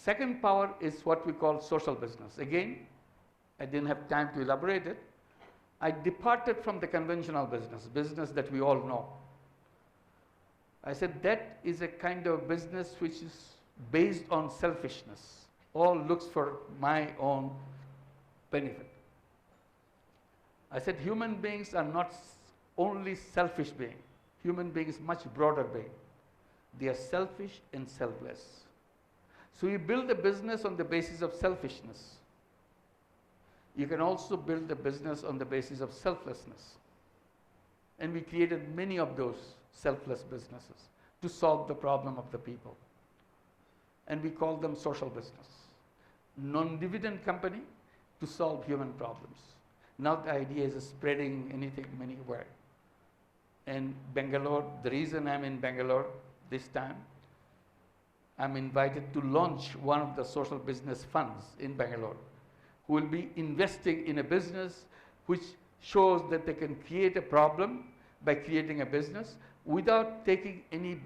Second power is what we call social business. Again, I didn't have time to elaborate it. I departed from the conventional business that we all know. I said that is a kind of business which is based on selfishness. All looks for my own benefit. I said human beings are not only selfish beings. Human beings much broader being. They are selfish and selfless. So you build a business on the basis of selfishness. You can also build a business on the basis of selflessness. And we created many of those selfless businesses to solve the problem of the people. And we call them social business. Non-dividend company to solve human problems. Now the idea is spreading anything, anywhere. And Bangalore, the reason I'm in Bangalore this time, I'm invited to launch one of the social business funds in Bangalore, who will be investing in a business which shows that they can create a problem by creating a business without taking any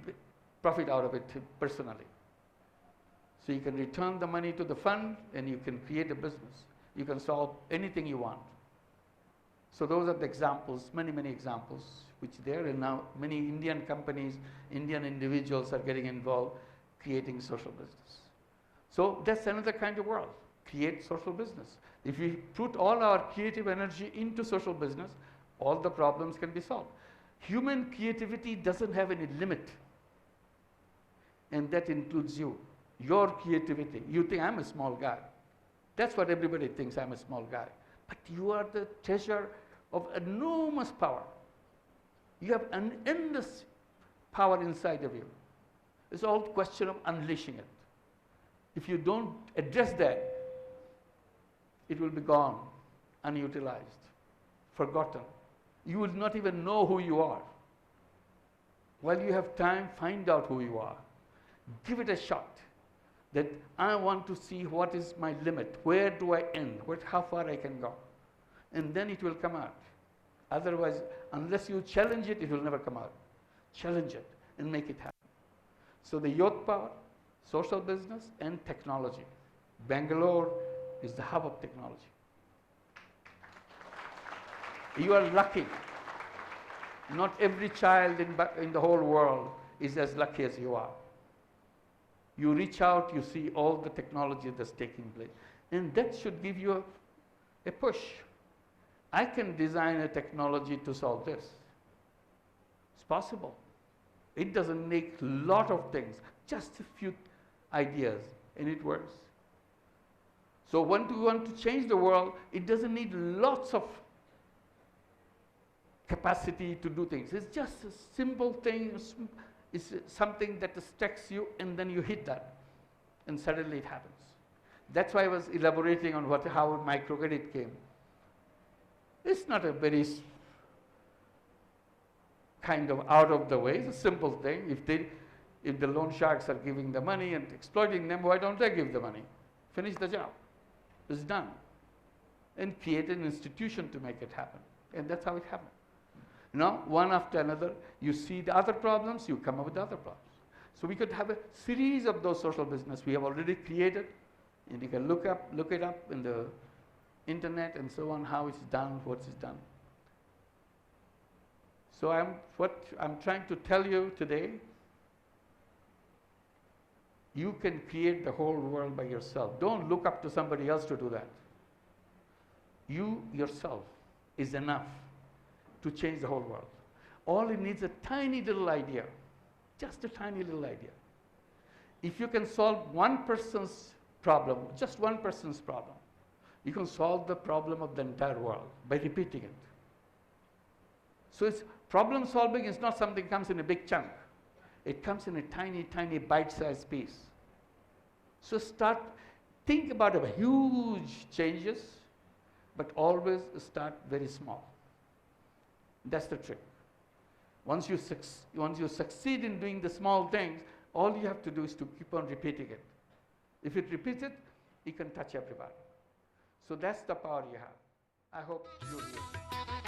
profit out of it personally. So you can return the money to the fund and you can create a business. You can solve anything you want. So those are the examples, many, many examples which there, and now many Indian companies, Indian individuals are getting involved creating social business. So that's another kind of world, create social business. If we put all our creative energy into social business, all the problems can be solved. Human creativity doesn't have any limit, and that includes you. Your creativity. You think I'm a small guy. That's what everybody thinks, I'm a small guy. But you are the treasure of enormous power. You have an endless power inside of you. It's all question of unleashing it. If you don't address that, it will be gone, unutilized, forgotten. You will not even know who you are. While you have time, find out who you are. Give it a shot. That I want to see what is my limit. Where do I end? How far I can go? And then it will come out. Otherwise, unless you challenge it, it will never come out. Challenge it and make it happen. So the youth power, social business, and technology. Bangalore is the hub of technology. You are lucky. Not every child in the whole world is as lucky as you are. You reach out, you see all the technology that's taking place. And that should give you a push. I can design a technology to solve this. It's possible. It doesn't take a lot of things, just a few ideas, and it works. So when you want to change the world, it doesn't need lots of capacity to do things. It's just a simple thing. It's something that strikes you, and then you hit that, and suddenly it happens. That's why I was elaborating on how microcredit came. It's not a very kind of out of the way. It's a simple thing. If the loan sharks are giving the money and exploiting them, why don't they give the money? Finish the job. It's done. And create an institution to make it happen. And that's how it happened. Now, one after another, you see the other problems, you come up with the other problems. So we could have a series of those social business we have already created, and you can look it up in the internet and so on, how it's done, what is done. So what I'm trying to tell you today, you can create the whole world by yourself. Don't look up to somebody else to do that. You yourself is enough to change the whole world. All it needs is a tiny little idea, just a tiny little idea. If you can solve one person's problem, just one person's problem, you can solve the problem of the entire world by repeating it. So it's problem solving is not something that comes in a big chunk. It comes in a tiny, tiny bite-sized piece. So think about huge changes, but always start very small. That's the trick. Once you succeed in doing the small things, all you have to do is to keep on repeating it. If it repeats it, it can touch everybody. So that's the power you have. I hope you use it.